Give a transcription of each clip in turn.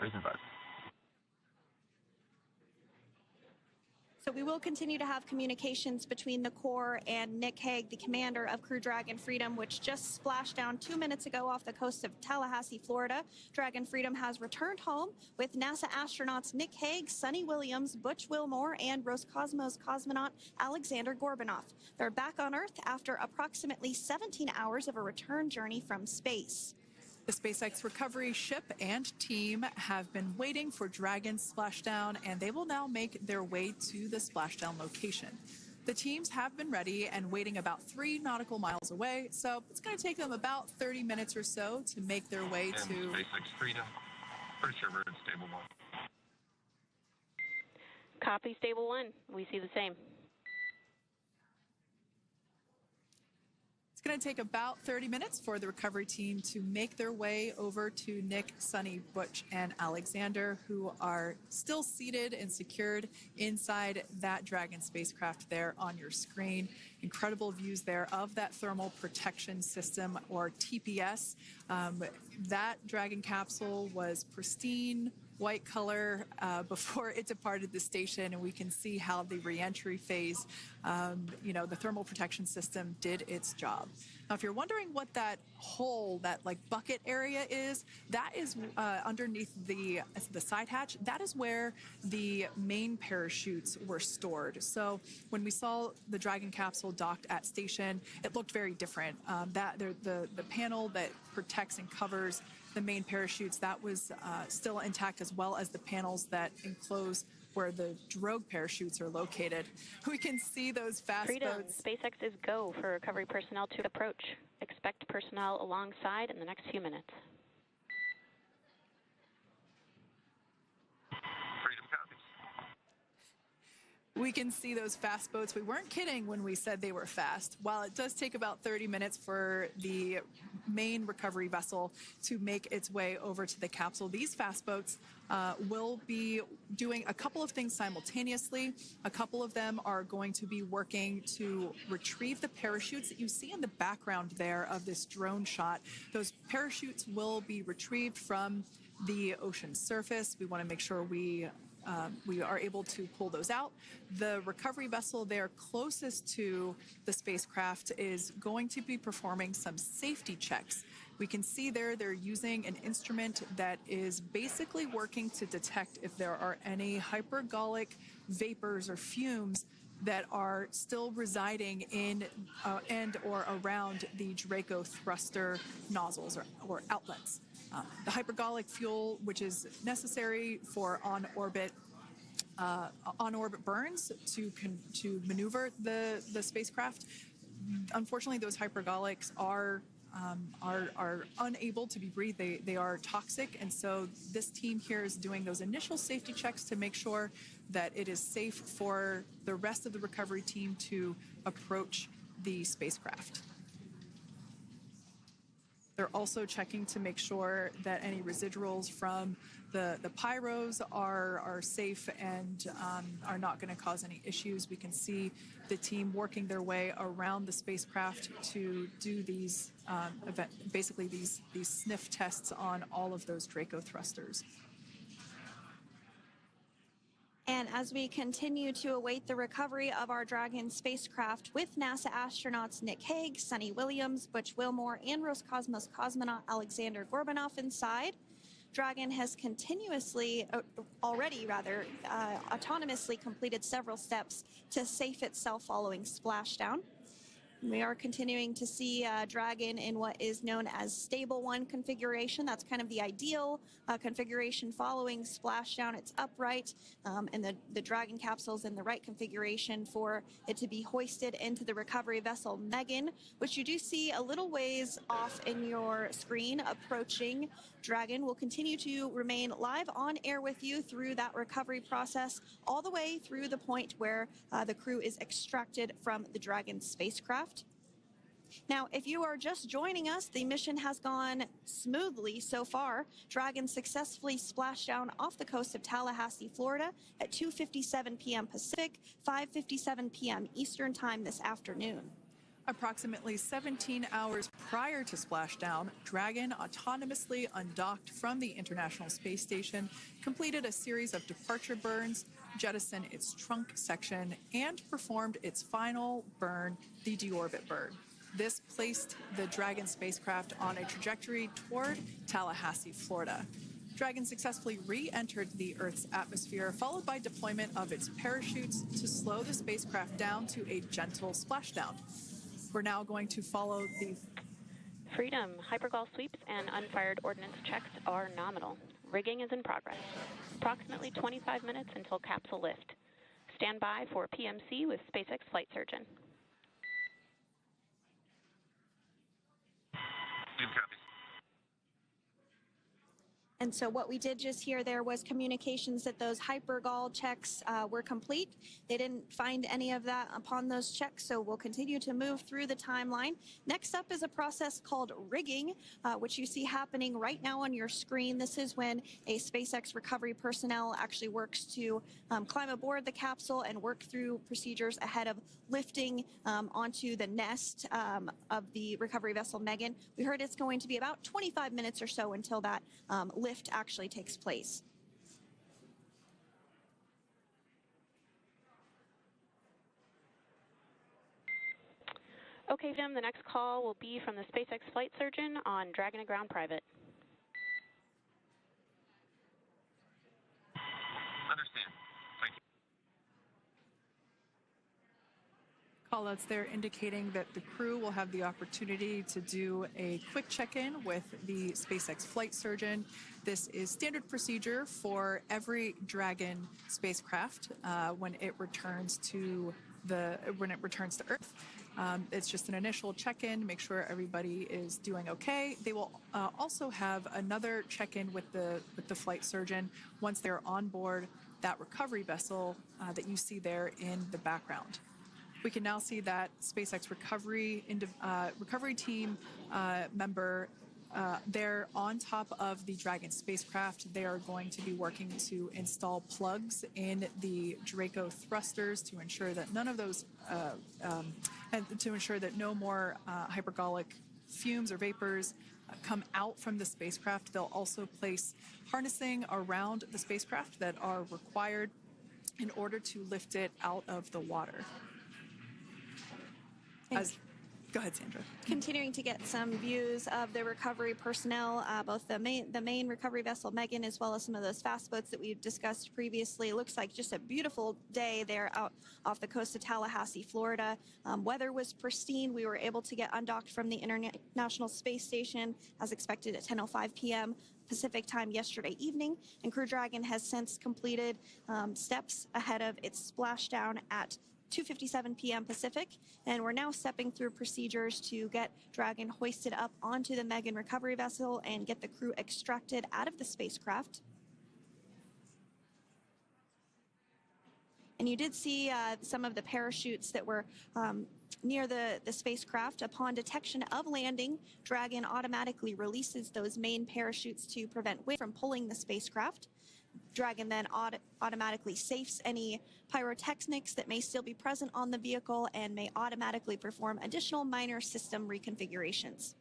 Raising 5. So we will continue to have communications between the Corps and Nick Hague, the commander of Crew Dragon Freedom, which just splashed down 2 minutes ago off the coast of Tallahassee, Florida. Dragon Freedom has returned home with NASA astronauts Nick Hague, Sonny Williams, Butch Wilmore, and Roscosmos cosmonaut Alexander Gorbunoff. They're back on Earth after approximately 17 hours of a return journey from space. The SpaceX recovery ship and team have been waiting for Dragon's splashdown, and they will now make their way to the splashdown location. The teams have been ready and waiting about 3 nautical miles away, so it's going to take them about 30 minutes or so to make their way to SpaceX Freedom. Pretty sure we're in stable 1. Copy, stable 1. We see the same. It's going to take about 30 minutes for the recovery team to make their way over to Nick, Sonny, Butch, and Alexander, who are still seated and secured inside that Dragon spacecraft there on your screen. Incredible views there of that thermal protection system, or TPS. That Dragon capsule was pristine, white color before it departed the station, and we can see how the reentry phase, the thermal protection system did its job. Now, if you're wondering what that hole, that like bucket area is, that is underneath the side hatch. That is where the main parachutes were stored. So when we saw the Dragon capsule docked at station, it looked very different. The panel that protects and covers the main parachutes, that was still intact, as well as the panels that enclose where the drogue parachutes are located. We can see those fast Freedom. boats. SpaceX is go for recovery personnel to approach. Expect personnel alongside in the next few minutes. Freedom copies. We can see those fast boats. We weren't kidding when we said they were fast. While it does take about 30 minutes for the main recovery vessel to make its way over to the capsule, these fast boats will be doing a couple of things simultaneously. A couple of them are going to be working to retrieve the parachutes that you see in the background there of this drone shot. Those parachutes will be retrieved from the ocean surface. We want to make sure we are able to pull those out. The recovery vessel there closest to the spacecraft is going to be performing some safety checks. We can see there they're using an instrument that is basically working to detect if there are any hypergolic vapors or fumes that are still residing in and or around the Draco thruster nozzles or outlets. The hypergolic fuel, which is necessary for on-orbit burns to maneuver the spacecraft. Unfortunately, those hypergolics are unable to be breathed. They are toxic, and so this team here is doing those initial safety checks to make sure that it is safe for the rest of the recovery team to approach the spacecraft. They're also checking to make sure that any residuals from the pyros are safe and are not going to cause any issues. We can see the team working their way around the spacecraft to do these basically these sniff tests on all of those Draco thrusters. And as we continue to await the recovery of our Dragon spacecraft with NASA astronauts Nick Hague, Sonny Williams, Butch Wilmore, and Roscosmos cosmonaut Alexander Gorbunoff inside, Dragon has autonomously completed several steps to safe itself following splashdown. We are continuing to see Dragon in what is known as stable 1 configuration. That's kind of the ideal configuration following splashdown. It's upright, and the Dragon capsule's in the right configuration for it to be hoisted into the recovery vessel Megan, which you do see a little ways off in your screen approaching. Dragon will continue to remain live on air with you through that recovery process, all the way through the point where the crew is extracted from the Dragon spacecraft. Now, if you are just joining us, the mission has gone smoothly so far. Dragon successfully splashed down off the coast of Tallahassee, Florida at 2:57 p.m. Pacific, 5:57 p.m. Eastern Time this afternoon. Approximately 17 hours prior to splashdown, Dragon autonomously undocked from the International Space Station, completed a series of departure burns, jettisoned its trunk section, and performed its final burn, the deorbit burn. This placed the Dragon spacecraft on a trajectory toward Tallahassee, Florida. Dragon successfully re-entered the Earth's atmosphere, followed by deployment of its parachutes to slow the spacecraft down to a gentle splashdown. We're now going to follow the Freedom, hypergol sweeps and unfired ordnance checks are nominal. Rigging is in progress. Approximately 25 minutes until capsule lift. Stand by for PMC with SpaceX flight surgeon. Freedom copies. And so what we did just hear there was communications that those hypergol checks were complete. They didn't find any of that upon those checks, so we'll continue to move through the timeline. Next up is a process called rigging, which you see happening right now on your screen. This is when a SpaceX recovery personnel actually works to climb aboard the capsule and work through procedures ahead of lifting onto the nest of the recovery vessel Megan. We heard it's going to be about 25 minutes or so until that lift actually takes place. Okay, Jim, the next call will be from the SpaceX flight surgeon on Dragon and Ground Private. Understand. Thank you. callouts there indicating that the crew will have the opportunity to do a quick check-in with the SpaceX flight surgeon. This is standard procedure for every Dragon spacecraft when it returns to Earth. It's just an initial check-in, make sure everybody is doing okay. They will also have another check-in with the flight surgeon once they're on board that recovery vessel that you see there in the background. We can now see that SpaceX recovery team member they're on top of the Dragon spacecraft. They are going to be working to install plugs in the Draco thrusters to ensure that none of those, and to ensure that no more hypergolic fumes or vapors come out from the spacecraft. They'll also place harnessing around the spacecraft that are required in order to lift it out of the water. Go ahead, Sandra. Continuing to get some views of the recovery personnel, both the main recovery vessel Megan, as well as some of those fast boats that we've discussed previously. It looks like just a beautiful day there out off the coast of Tallahassee, Florida. Weather was pristine. We were able to get undocked from the International Space Station as expected at 10:05 p.m. Pacific time yesterday evening, and Crew Dragon has since completed steps ahead of its splashdown at 2:57 p.m. Pacific, and we're now stepping through procedures to get Dragon hoisted up onto the Megan recovery vessel and get the crew extracted out of the spacecraft. And you did see some of the parachutes that were near the spacecraft. Upon detection of landing, Dragon automatically releases those main parachutes to prevent wind from pulling the spacecraft. Dragon then automatically safes any pyrotechnics that may still be present on the vehicle and may automatically perform additional minor system reconfigurations.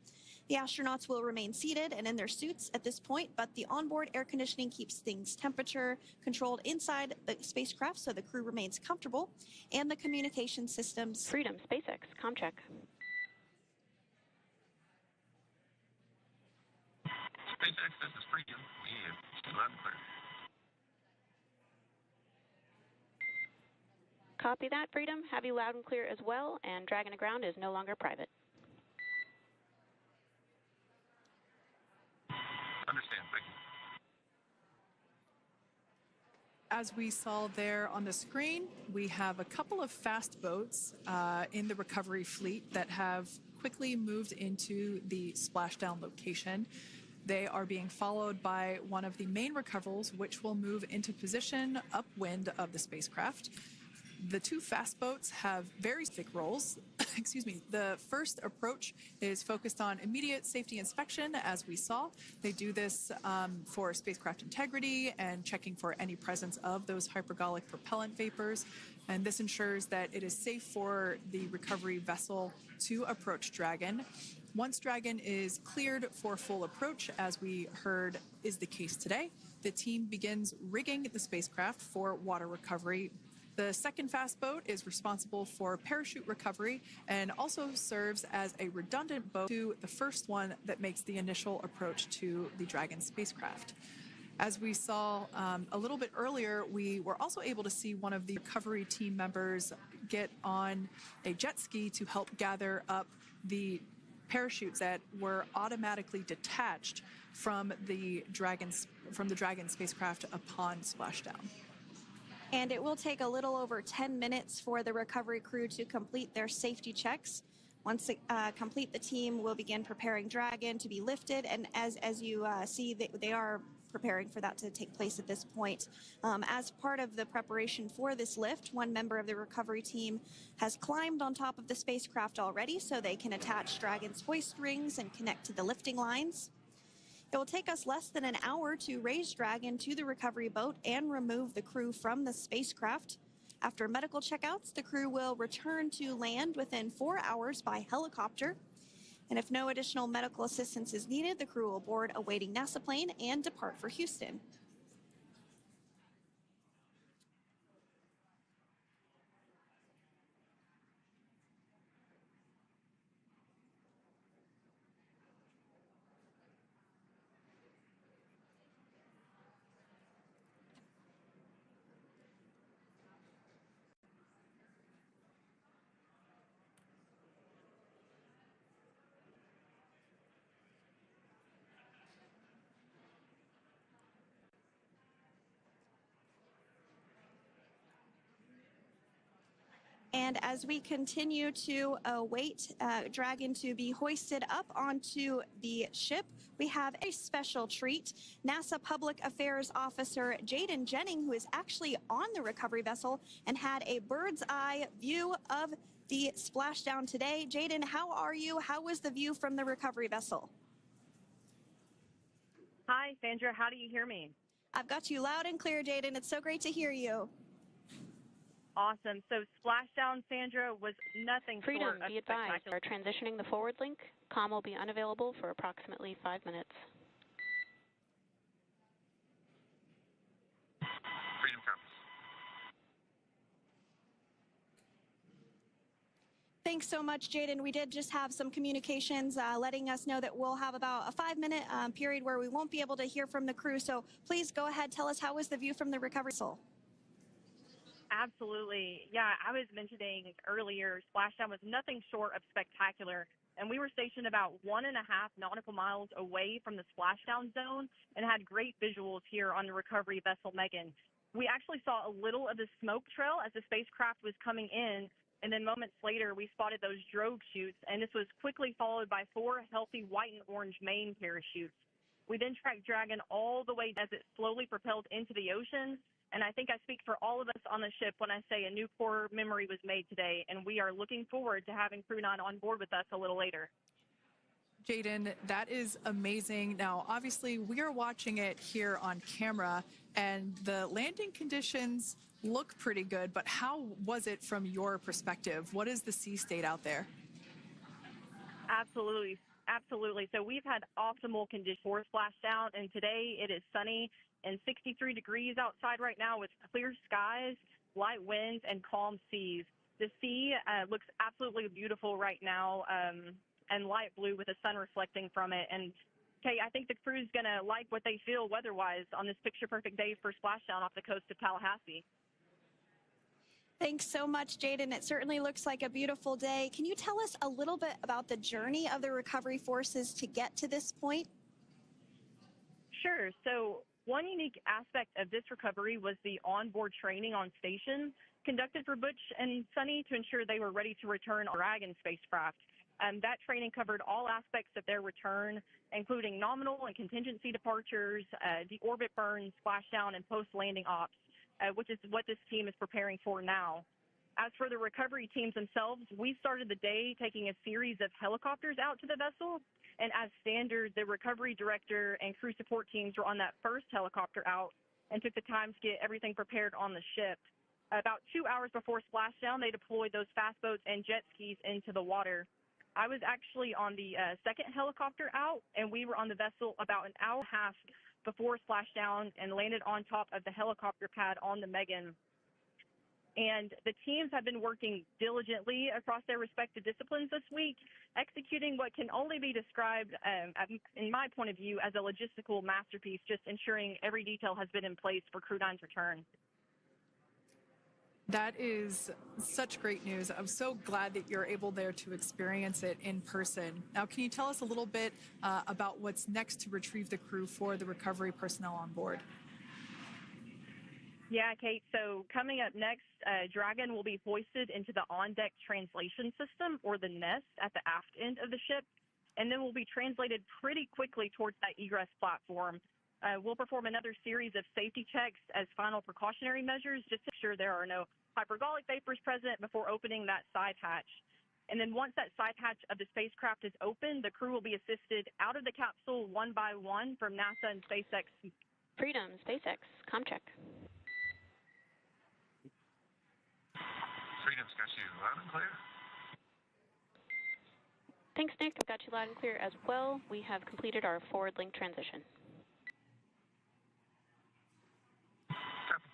The astronauts will remain seated and in their suits at this point, but the onboard air conditioning keeps things temperature controlled inside the spacecraft so the crew remains comfortable, and the communication systems. Freedom, SpaceX, ComCheck. SpaceX, this is Freedom. We have loud and clear. Copy that, Freedom. Have you loud and clear as well, and Dragon to Ground is no longer private. Understand, thank you. As we saw there on the screen, we have a couple of fast boats in the recovery fleet that have quickly moved into the splashdown location. They are being followed by one of the main recoverables, which will move into position upwind of the spacecraft. The two fast boats have very specific roles. Excuse me. The first approach is focused on immediate safety inspection, as we saw. They do this for spacecraft integrity and checking for any presence of those hypergolic propellant vapors. And this ensures that it is safe for the recovery vessel to approach Dragon. Once Dragon is cleared for full approach, as we heard is the case today, the team begins rigging the spacecraft for water recovery. The second fast boat is responsible for parachute recovery and also serves as a redundant boat to the first one that makes the initial approach to the Dragon spacecraft. As we saw a little bit earlier, we were also able to see one of the recovery team members get on a jet ski to help gather up the parachutes that were automatically detached from the Dragon spacecraft upon splashdown. And it will take a little over 10 minutes for the recovery crew to complete their safety checks. Once complete, the team will begin preparing Dragon to be lifted. And as you see, they are preparing for that to take place at this point. As part of the preparation for this lift, one member of the recovery team has climbed on top of the spacecraft already so they can attach Dragon's hoist rings and connect to the lifting lines. It will take us less than an hour to raise Dragon to the recovery boat and remove the crew from the spacecraft. After medical checkouts, the crew will return to land within 4 hours by helicopter. And if no additional medical assistance is needed, the crew will board a waiting NASA plane and depart for Houston. And as we continue to await Dragon to be hoisted up onto the ship, we have a special treat. NASA Public Affairs Officer Jaden Jennings, who is actually on the recovery vessel and had a bird's eye view of the splashdown today. Jaden, how are you? How was the view from the recovery vessel? Hi, Sandra. How do you hear me? I've got you loud and clear, Jaden. It's so great to hear you. Awesome. So splashdown, Sandra, was nothing Freedom, short of be advised, spectacular. we are transitioning the forward link. Comm will be unavailable for approximately 5 minutes. Freedom comes. Thanks so much, Jaden. We did just have some communications letting us know that we'll have about a 5-minute period where we won't be able to hear from the crew. So please go ahead, tell us, how was the view from the recovery vessel? Absolutely. Yeah, I was mentioning earlier, splashdown was nothing short of spectacular. And we were stationed about 1.5 nautical miles away from the splashdown zone and had great visuals here on the recovery vessel Megan. We actually saw a little of the smoke trail as the spacecraft was coming in. And then moments later, we spotted those drogue chutes, and this was quickly followed by 4 healthy white and orange main parachutes. We then tracked Dragon all the way as it slowly propelled into the ocean. And I think I speak for all of us on the ship when I say a new core memory was made today, and we are looking forward to having Crew 9 on board with us a little later. Jaden, that is amazing. Now, obviously, we are watching it here on camera, and the landing conditions look pretty good, but how was it from your perspective? What is the sea state out there? Absolutely. Absolutely. So we've had optimal conditions for splashdown, and today it is sunny and 63 degrees outside right now with clear skies, light winds, and calm seas. The sea looks absolutely beautiful right now, and light blue with the sun reflecting from it. And Kay, I think the crew's going to like what they feel weather-wise on this picture-perfect day for splashdown off the coast of Tallahassee. Thanks so much, Jaden. It certainly looks like a beautiful day. Can you tell us a little bit about the journey of the recovery forces to get to this point? Sure. So one unique aspect of this recovery was the onboard training on station conducted for Butch and Sunny to ensure they were ready to return on Dragon spacecraft. That training covered all aspects of their return, including nominal and contingency departures, deorbit burns, splashdown, and post-landing ops, which is what this team is preparing for now. As for the recovery teams themselves, we started the day taking a series of helicopters out to the vessel. And as standard, the recovery director and crew support teams were on that first helicopter out and took the time to get everything prepared on the ship. About 2 hours before splashdown, they deployed those fast boats and jet skis into the water. I was actually on the second helicopter out, and we were on the vessel about an hour and a half before splashdown and landed on top of the helicopter pad on the Megan. And the teams have been working diligently across their respective disciplines this week, executing what can only be described, in my point of view, as a logistical masterpiece, just ensuring every detail has been in place for Crew 9's return. That is such great news. I'm so glad that you're able there to experience it in person. Now, can you tell us a little bit about what's next to retrieve the crew for the recovery personnel on board? Yeah, Kate. So coming up next, Dragon will be hoisted into the on-deck translation system, or the nest, at the aft end of the ship, and then will be translated pretty quickly towards that egress platform. We'll perform another series of safety checks as final precautionary measures, just to ensure there are no hypergolic vapors present before opening that side hatch. And then once that side hatch of the spacecraft is open, the crew will be assisted out of the capsule one by one from NASA and SpaceX. Freedom, SpaceX, ComCheck. Freedom's got you loud and clear. Thanks, Nick. I've got you loud and clear as well. We have completed our forward link transition. Copy.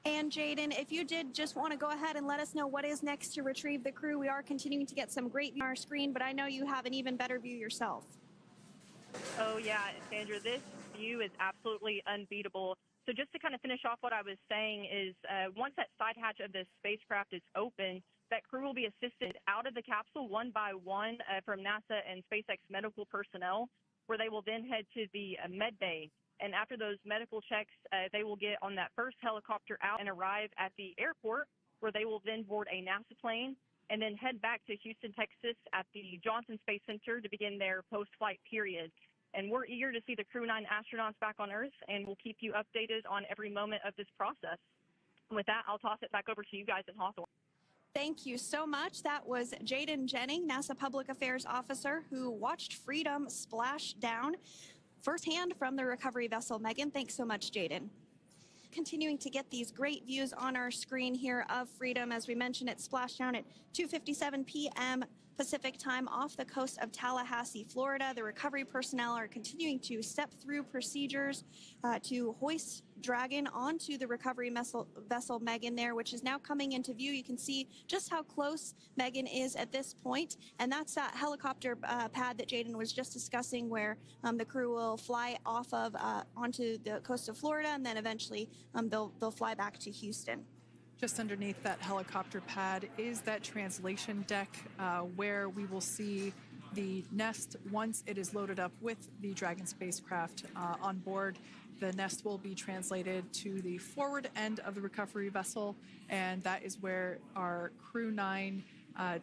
And Jaden, if you did just want to go ahead and let us know what is next to retrieve the crew, we are continuing to get some great view on our screen, but I know you have an even better view yourself. Oh, yeah, Sandra, this view is absolutely unbeatable. So just to kind of finish off what I was saying is once that side hatch of the spacecraft is open, that crew will be assisted out of the capsule one by one from NASA and SpaceX medical personnel, where they will then head to the med bay. And after those medical checks, they will get on that first helicopter out and arrive at the airport, where they will then board a NASA plane and then head back to Houston, Texas at the Johnson Space Center to begin their post-flight period. And we're eager to see the Crew 9 astronauts back on Earth, and we'll keep you updated on every moment of this process. With that, I'll toss it back over to you guys in Hawthorne. Thank you so much. That was Jaden Jennings, NASA Public Affairs Officer, who watched Freedom splash down firsthand from the recovery vessel Megan. Thanks so much, Jaden. Continuing to get these great views on our screen here of Freedom. As we mentioned, it splashed down at 2:57 p.m. Pacific time off the coast of Tallahassee, Florida. The recovery personnel are continuing to step through procedures to hoist Dragon onto the recovery vessel Megan there, which is now coming into view. You can see just how close Megan is at this point, and that's that helicopter pad that Jaden was just discussing, where the crew will fly off of onto the coast of Florida, and then eventually they'll fly back to Houston. Just underneath that helicopter pad is that translation deck where we will see the nest once it is loaded up with the Dragon spacecraft on board. The nest will be translated to the forward end of the recovery vessel, and that is where our Crew 9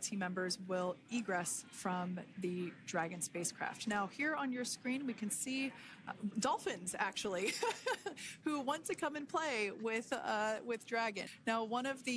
team members will egress from the Dragon spacecraft. Now, here on your screen, we can see dolphins, actually, who want to come and play with Dragon. Now, one of the